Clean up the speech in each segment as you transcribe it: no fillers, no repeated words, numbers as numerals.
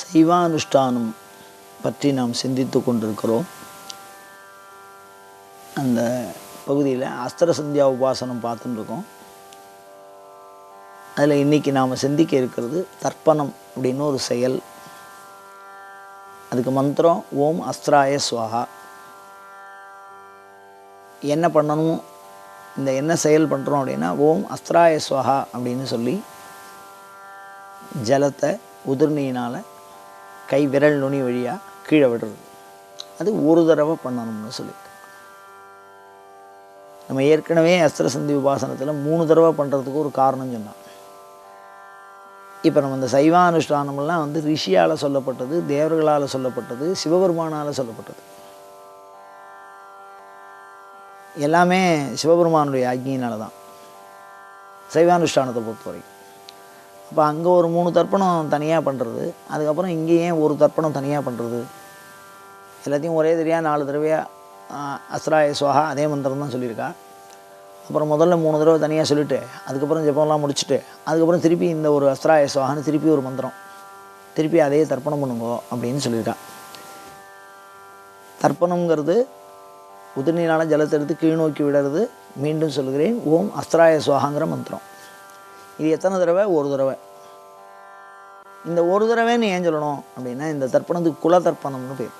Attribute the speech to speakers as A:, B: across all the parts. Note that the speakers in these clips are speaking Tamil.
A: சைவானுஷ்டானம் பற்றி நாம் சிந்தித்து கொண்டிருக்கிறோம். அந்த பகுதியில் அஸ்திர சந்தியா உபாசனம் பார்த்துட்டு இருக்கோம். அதில் இன்றைக்கி நாம் சிந்திக்க இருக்கிறது தர்ப்பணம் அப்படின்னு ஒரு செயல். அதுக்கு மந்திரம் ஓம் அஸ்திராய ஸ்வாஹா. என்ன பண்ணணும், இந்த என்ன செயல் பண்ணுறோம் அப்படின்னா ஓம் அஸ்திராய ஸ்வாஹா அப்படின்னு சொல்லி ஜலத்தை உதிர்நீனால் கை விரல் நுனி வழியாக கீழே விடுறது. அது ஒரு தடவை பண்ணணும்னு சொல்லிட்டு நம்ம ஏற்கனவே அஸ்திர சந்தி உபாசனத்தில் 3 தடவை பண்ணுறதுக்கு ஒரு காரணம் சொன்னான். இப்போ நம்ம இந்த சைவானுஷ்டானமெல்லாம் ரிஷியால் சொல்லப்பட்டது, தேவர்களால் சொல்லப்பட்டது, சிவபெருமானால் சொல்லப்பட்டது. எல்லாமே சிவபெருமானுடைய ஆக்ஞியினால தான் சைவானுஷ்டானத்தை பொறுத்தவரைக்கும். அப்போ அங்கே ஒரு 3 தர்ப்பணம் தனியாக பண்ணுறது, அதுக்கப்புறம் இங்கே ஏன் ஒரு தர்ப்பணம் தனியாக பண்ணுறது? எல்லாத்தையும் ஒரே தெரியாக 4 தடவையாக அஸ்திராய ஸ்வாஹா அதே மந்திரம் தான் சொல்லியிருக்கா. அப்புறம் முதல்ல 3 தடவை தனியாக சொல்லிவிட்டு அதுக்கப்புறம் ஜெபம்லாம் முடிச்சுட்டு அதுக்கப்புறம் திருப்பி இந்த ஒரு அஸ்திராய ஸ்வாஹான்னு திருப்பி ஒரு மந்திரம் திருப்பி அதே தர்ப்பணம் பண்ணுங்கோ அப்படின்னு சொல்லியிருக்கா. தர்ப்பணங்கிறது உதிர்நீரான ஜலத்தை எடுத்து கீழ் நோக்கி விடுறது. மீண்டும் சொல்கிறேன், ஓம் அஸ்திராய ஸ்வாஹாங்கிற மந்திரம். இது எத்தனை தடவை? ஒரு தடவை. இந்த ஒரு தடவைன்னு ஏன் சொல்லணும் அப்படின்னா, இந்த தர்ப்பணத்துக்கு குல தர்ப்பணம்னு பேர்.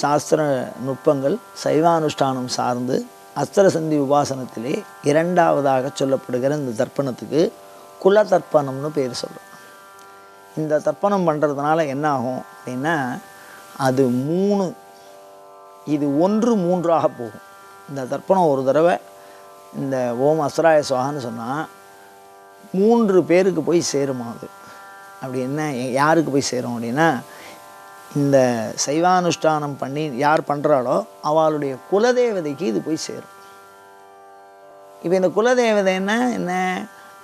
A: சாஸ்திர நுட்பங்கள் சைவானுஷ்டானம் சார்ந்து அஸ்திர சந்தி உபாசனத்திலே 2வதாக சொல்லப்படுகிற இந்த தர்ப்பணத்துக்கு குல தர்ப்பணம்னு பேர் சொல்கிறோம். இந்த தர்ப்பணம் பண்ணுறதுனால என்ன ஆகும் அப்படின்னா, அது 3 இது 1 3ஆக போகும். இந்த தர்ப்பணம் ஒரு தடவை இந்த ஓம் அஸ்திராய ஸ்வாஹான்னு சொன்னால் 3 பேருக்கு போய் சேருமா? அது அப்படி என்ன, யாருக்கு போய் சேரும் அப்படின்னா, இந்த சைவானுஷ்டானம் பண்ணி யார் பண்ணுறாளோ அவளுடைய குலதேவதைக்கு இது போய் சேரும். இப்போ இந்த குலதேவதை என்ன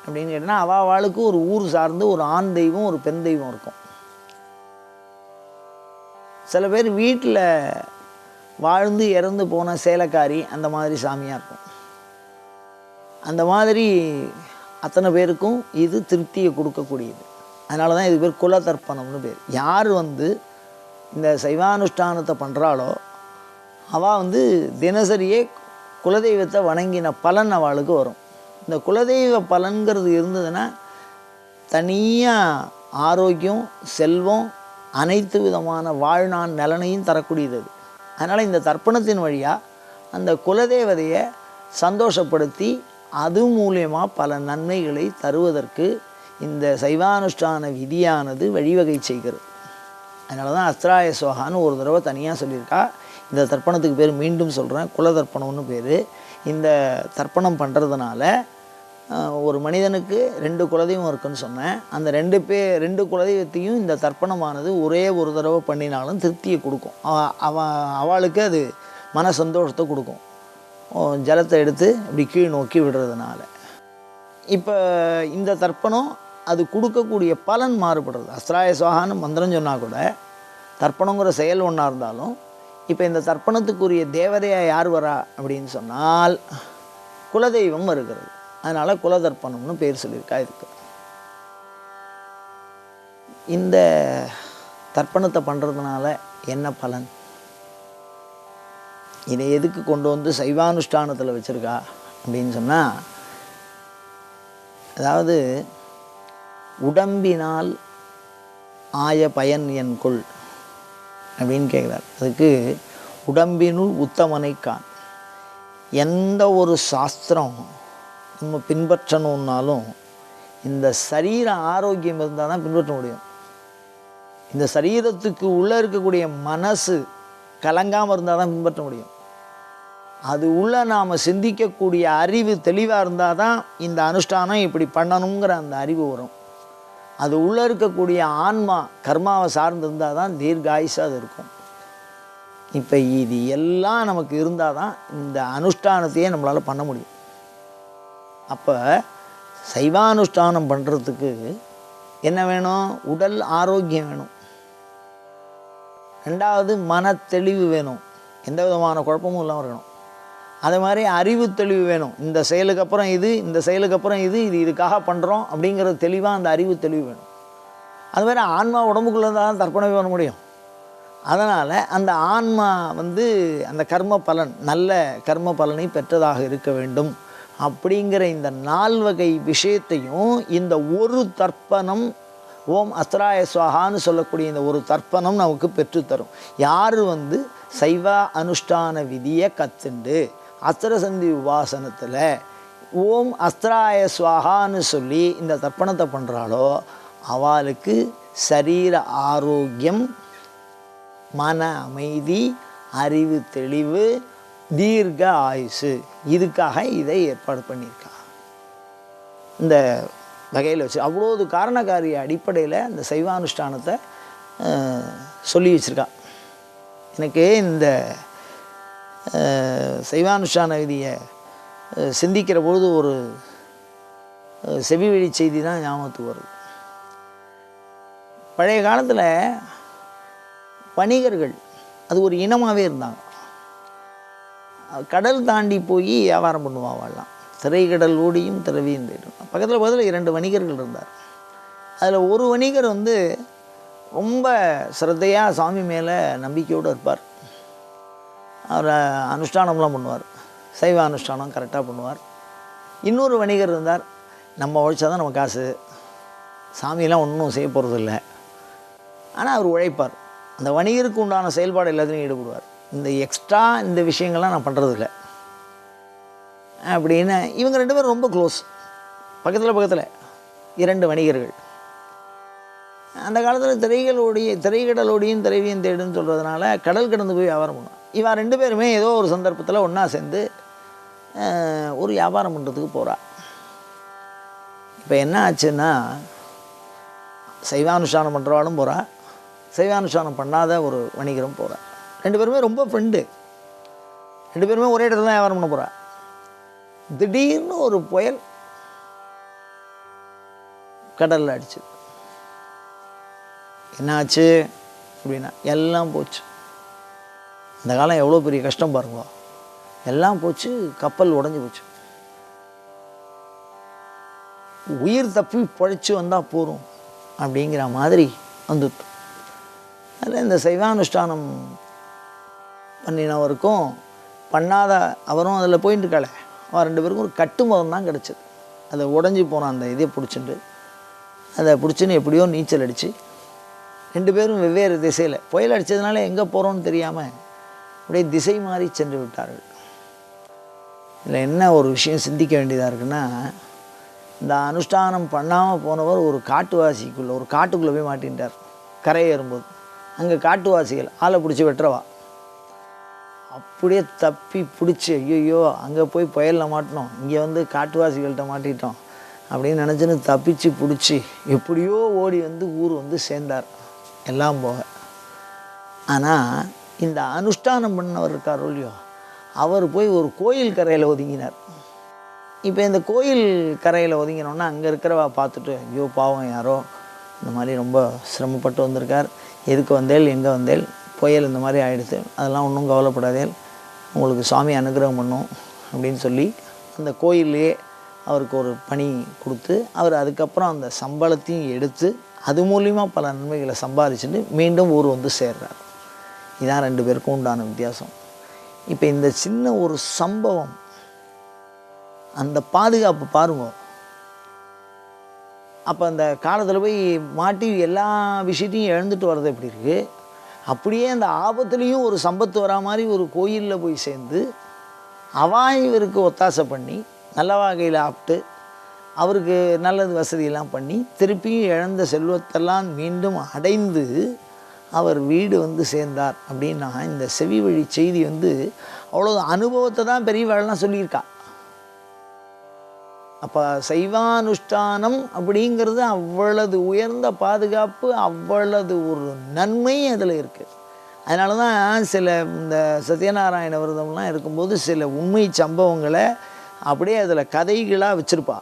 A: அப்படின்னு கேட்டால், அவளுக்கு ஒரு ஊர் சார்ந்து ஒரு ஆண் தெய்வம் ஒரு பெண் தெய்வம் இருக்கும். சில பேர் வீட்டில் வாழ்ந்து இறந்து போன சேலக்காரி அந்த மாதிரி சாமியாக இருக்கும். அந்த மாதிரி அத்தனை பேருக்கும் இது திருப்தியை கொடுக்கக்கூடியது. அதனால தான் இது பேர் குல தர்ப்பணம்னு பேர். யார் இந்த சைவானுஷ்டானத்தை பண்ணுறாளோ அவள் தினசரியே குலதெய்வத்தை வணங்கின பலன் அவளுக்கு வரும். இந்த குலதெய்வ பலன்கிறது இருந்ததுன்னா தனியாக ஆரோக்கியம், செல்வம், அனைத்து விதமான வாழ்நாள் நலனையும் தரக்கூடியது அது. அதனால் இந்த தர்ப்பணத்தின் வழியாக அந்த குலதேவதையை சந்தோஷப்படுத்தி அது மூலியமாக பல நன்மைகளை தருவதற்கு இந்த சைவானுஷ்டான விதியானது வழிவகை செய்கிறது. அதனால தான் அஸ்திராய ஸ்வாஹான்னு ஒரு தடவை தனியாக சொல்லியிருக்கா. இந்த தர்ப்பணத்துக்கு பேர் மீண்டும் சொல்கிறேன், குல தர்ப்பணம்னு பேர். இந்த தர்ப்பணம் பண்ணுறதுனால ஒரு மனிதனுக்கு 2 குலதெய்வம் இருக்குன்னு சொன்னேன். அந்த 2 குலதெய்வத்தையும் இந்த தர்ப்பணமானது ஒரே ஒரு தடவை பண்ணினாலும் திருப்தியை கொடுக்கும். அவளுக்கு அது மன சந்தோஷத்தை கொடுக்கும், ஜலத்தை எடுத்து இப்படி கீழ் நோக்கி விடுறதுனால. இப்போ இந்த தர்ப்பணம் அது கொடுக்கக்கூடிய பலன் மாறுபடுறது. அஸ்திராய ஸ்வாஹான்னு மந்திரம் சொன்னால் கூட தர்ப்பணங்கிற செயல் ஒன்றா இருந்தாலும், இப்போ இந்த தர்ப்பணத்துக்குரிய தேவதையாக யார் வரா அப்படின்னு சொன்னால் குலதெய்வம் வருகிறது. அதனால் குல தர்ப்பணம்னு பேர் சொல்லியிருக்கா இதுக்கு. இந்த தர்ப்பணத்தை பண்ணுறதுனால என்ன பலன், இதை எதுக்கு கொண்டு சைவானுஷ்டானத்தில் வச்சுருக்கா அப்படின்னு சொன்னால், அதாவது உடம்பினால் ஆய பயன் என் கொள் அப்படின்னு கேட்குறார். அதுக்கு உடம்பினுள் உத்தமனை காண். எந்த ஒரு சாஸ்திரம் நம்ம பின்பற்றணுன்னாலும் இந்த சரீர ஆரோக்கியம் இருந்தால் தான் பின்பற்ற முடியும். இந்த சரீரத்துக்கு உள்ளே இருக்கக்கூடிய மனசு கலங்காமல் இருந்தால் தான் பின்பற்ற முடியும். அது உள்ள நாம் சிந்திக்கக்கூடிய அறிவு தெளிவாக இருந்தால் தான் இந்த அனுஷ்டானம் இப்படி பண்ணணுங்கிற அந்த அறிவு வரும். அது உள்ளே இருக்கக்கூடிய ஆன்மா கர்மாவை சார்ந்து இருந்தால் தான் தீர்காயுசாக அது இருக்கும். இப்போ இது எல்லாம் நமக்கு இருந்தால் தான் இந்த அனுஷ்டானத்தையே நம்மளால் பண்ண முடியும். அப்போ சைவானுஷ்டானம் பண்ணுறதுக்கு என்ன வேணும்? உடல் ஆரோக்கியம் வேணும். 2வது மன தெளிவு வேணும், எந்த விதமான குழப்பமும் இல்லாமல் இருக்கணும். அதே மாதிரி அறிவு தெளிவு வேணும். இந்த செயலுக்கு அப்புறம் இது, இந்த செயலுக்கு அப்புறம் இது, இது இதுக்காக பண்ணுறோம் அப்படிங்கிறது தெளிவாக அந்த அறிவு தெளிவு வேணும். அது மாதிரி ஆன்மா உடம்புக்குள்ளே தான் தர்ப்பணமே பண்ண முடியும். அதனால் அந்த ஆன்மா வந்து அந்த கர்ம பலன், நல்ல கர்ம பலனை பெற்றதாக இருக்க வேண்டும். அப்படிங்கிற இந்த 4 வகை விஷயத்தையும் இந்த ஒரு தர்ப்பணம், ஓம் அஸ்திராய ஸ்வாகான்னு சொல்லக்கூடிய இந்த ஒரு தர்ப்பணம் நமக்கு பெற்றுத்தரும். யார் வந்து சைவ அனுஷ்டான விதியை கற்றுண்டு அஸ்திரசந்தி உபாசனத்தில் ஓம் அஸ்திராய ஸ்வாகான்னு சொல்லி இந்த தர்ப்பணத்தை பண்ணுறாளோ அவளுக்கு சரீர ஆரோக்கியம், மன அமைதி, அறிவு தெளிவு, தீர்க்க ஆயுசு, இதுக்காக இதை ஏற்பாடு பண்ணியிருக்கா. இந்த வகையில் வச்சு அவ்வளோது காரணக்காரிய அடிப்படையில் அந்த சைவானுஷ்டானத்தை சொல்லி வச்சுருக்கா. எனக்கு இந்த சைவானுஷ்டான விதியை சிந்திக்கிற பொழுது ஒரு செவி வழி செய்தி தான் ஞாபகத்துக்கு வருது. பழைய காலத்தில் வணிகர்கள் அது ஒரு இனமாகவே இருந்தாங்க. கடல் தாண்டி போய் வியாபாரம் பண்ணுவாங்கலாம். திரைக்கடல் ஓடியும் திரவியும் தேடும். பக்கத்தில் 2 வணிகர்கள் இருந்தார். அதில் ஒரு வணிகர் வந்து ரொம்ப சிரத்தையாக சாமி மேலே நம்பிக்கையோடு இருப்பார். அவர் அனுஷ்டானம்லாம் பண்ணுவார், சைவ அனுஷ்டானம் கரெக்டாக பண்ணுவார். இன்னொரு வணிகர் இருந்தார், நம்ம உழைச்சா தான் நம்ம காசு, சாமியெல்லாம் ஒன்றும் செய்ய போகிறதில்ல. ஆனால் அவர் உழைப்பார். அந்த வணிகருக்கு உண்டான செயல்பாடு எல்லாத்துலையும் ஈடுபடுவார். இந்த எக்ஸ்ட்ரா இந்த விஷயங்கள்லாம் நான் பண்ணுறதில்ல அப்படின்னு. இவங்க 2 பேரும் ரொம்ப க்ளோஸ், பக்கத்தில் 2 வணிகர்கள். அந்த காலத்தில் திரைக்கடலோடையும் திரவியம் தேடுன்னு சொல்கிறதுனால கடல் கடந்து போய் வியாபாரம் பண்ணுவான். இவன் 2 பேருமே ஏதோ ஒரு சந்தர்ப்பத்தில் ஒன்றா சேர்ந்து ஒரு வியாபாரம் பண்ணுறதுக்கு போகிறா. இப்போ என்ன ஆச்சுன்னா, சைவானுஷ்டானம் பண்ணுறவாலும் போகிறா, சைவானுஷ்டானம் பண்ணாத ஒரு வணிகரும் போகிறா. 2 பேருமே ரொம்ப ஃப்ரெண்டு. 2 பேருமே ஒரே இடத்துல தான் வியாபாரம் பண்ண போகிறா. திடீர்னு ஒரு புயல் கடலில் அடிச்சு. என்னாச்சு அப்படின்னா, எல்லாம் போச்சு. இந்த காலம் எவ்வளோ பெரிய கஷ்டம் பாருங்க. எல்லாம் போச்சு, கப்பல் உடஞ்சி போச்சு. உயிர் தப்பி பழிச்சு வந்தால் போகிறோம் அப்படிங்கிற மாதிரி வந்துட்டு. அதில் இந்த சைவானுஷ்டானம் பண்ணினவருக்கும் பண்ணாத அவரும் அதில் போயிட்டு இருக்காளே, அவன் 2 பேருக்கும் ஒரு கட்டு மதம் தான் கிடச்சிது. அதை உடஞ்சி போன அந்த இதை பிடிச்சிட்டு அதை பிடிச்சின்னு எப்படியோ நீச்சல் அடித்து 2 பேரும் வெவ்வேறு திசையில், புயல் அடித்ததுனால எங்கே போகிறோன்னு தெரியாமல் அப்படியே திசை மாறி சென்று விட்டார்கள். இதில் என்ன ஒரு விஷயம் சிந்திக்க வேண்டியதாக இருக்குன்னா, இந்த அனுஷ்டானம் பண்ணாமல் போனவர் ஒரு காட்டுவாசிக்குள்ளே, ஒரு காட்டுக்குள்ளே போய் மாட்டின்ட்டார். கரை ஏறும்போது அங்கே காட்டுவாசிகள் ஆளை பிடிச்சி வெட்டுறவா. அப்படியே தப்பி பிடிச்சி, ஐயோ அங்கே போய் புயலில் மாட்டினோம், இங்கே வந்து காட்டுவாசிகள்கிட்ட மாட்டிட்டோம் அப்படின்னு நினச்சின்னு தப்பிச்சு பிடிச்சி எப்படியோ ஓடி வந்து ஊர் வந்து சேர்ந்தார் எல்லாம் போக. ஆனால் இந்த அனுஷ்டானம் பண்ணவர் இருக்கார் இல்லையோ, அவர் போய் ஒரு கோயில் கரையில் ஒதுங்கினார். இப்போ இந்த கோயில் கரையில் ஒதுங்கினோன்னா அங்கே இருக்கிறவா பார்த்துட்டு, ஐயோ பாவம் யாரோ இந்த மாதிரி ரொம்ப சிரமப்பட்டு வந்திருக்கார், எதுக்கு வந்தேல், எங்கே வந்தேல், புயல் இந்த மாதிரி ஆகிடுது, அதெல்லாம் ஒன்றும் கவலைப்படாதேல், உங்களுக்கு சுவாமி அனுகிரகம் பண்ணும் அப்படின்னு சொல்லி அந்த கோயிலே அவருக்கு ஒரு பணி கொடுத்து, அவர் அதுக்கப்புறம் அந்த சம்பளத்தையும் எடுத்து அது மூலிமா பல நன்மைகளை சம்பாதிச்சுட்டு மீண்டும் ஊர் வந்து சேர்றார். இதான் 2 பேருக்கும் உண்டான வித்தியாசம். இப்போ இந்த சின்ன ஒரு சம்பவம், அந்த பாதுகாப்பு பாருங்க. அப்போ அந்த காலத்தில் போய் மாட்டி எல்லா விஷயத்தையும் இழந்துட்டு வர்றது எப்படி இருக்குது, அப்படியே அந்த ஆபத்துலேயும் ஒரு சம்பத்து வரா மாதிரி ஒரு கோயிலில் போய் சேர்ந்து இவருக்கு ஒத்தாசை பண்ணி நல்ல வகையில் ஆப்ட்டு அவருக்கு நல்லது வசதியெல்லாம் பண்ணி திருப்பியும் இழந்த செல்வத்தெல்லாம் மீண்டும் அடைந்து அவர் வீடு வந்து சேர்ந்தார் அப்படின்னா, இந்த செவி வழி செய்தி வந்து அவ்வளோ அனுபவத்தை தான் பெரியவாள்லாம் சொல்லியிருக்கா. அப்போ சைவானுஷ்டானம் அப்படிங்கிறது அவ்வளவு உயர்ந்த பாதுகாப்பு, அவ்வளவு ஒரு நன்மை அதில் இருக்குது. அதனால தான் சில இந்த சத்யநாராயண விரதம்லாம் இருக்கும்போது சில உண்மை சம்பவங்களை அப்படியே அதில் கதைகளாக வச்சுருப்பா.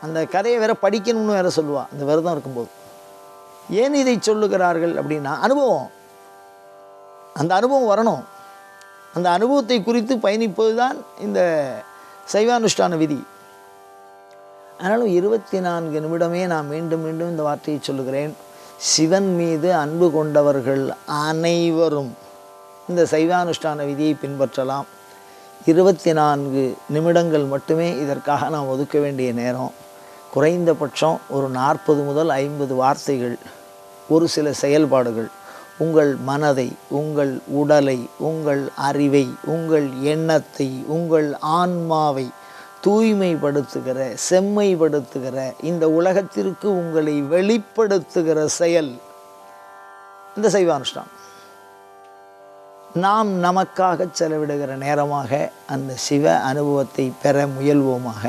A: அந்த கதையை வேற படிக்கணும்னு வேற சொல்லுவாள் அந்த விரதம் இருக்கும்போது. ஏன் இதை சொல்லுகிறார்கள் அப்படின்னா, அனுபவம், அந்த அனுபவம் வரணும். அந்த அனுபவத்தை குறித்து பயணிப்பது தான் இந்த சைவானுஷ்டான விதி. ஆனாலும் 24 நிமிடமே நான் மீண்டும் மீண்டும் இந்த வார்த்தையை சொல்லுகிறேன். சிவன் மீது அன்பு கொண்டவர்கள் அனைவரும் இந்த சைவானுஷ்டான விதியை பின்பற்றலாம். 24 நிமிடங்கள் மட்டுமே இதற்காக நாம் ஒதுக்க வேண்டிய நேரம். குறைந்தபட்சம் ஒரு 40 முதல் 50 வார்த்தைகள், ஒரு சில செயல்பாடுகள் உங்கள் மனதை, உங்கள் உடலை, உங்கள் அறிவை, உங்கள் எண்ணத்தை, உங்கள் ஆன்மாவை தூய்மைப்படுத்துகிற, செம்மைப்படுத்துகிற, இந்த உலகத்திற்கு உங்களை வெளிப்படுத்துகிற செயல் இந்த சைவானுஷ்டானம். நாம் நமக்காக செலவிடுகிற நேரமாக அந்த சிவ அனுபவத்தை பெற முயல்வோமாக.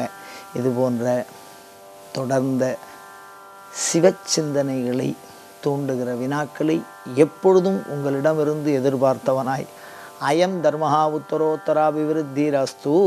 A: இது போன்ற தொடர்ந்த சிவ சிந்தனைகளை தூண்டுகிற வினாக்களை எப்பொழுதும் உங்களிடமிருந்து எதிர்பார்த்தவனாய், அயம் தர்மஹா உத்தரோத்தராபிவிருத்திரஸ்து.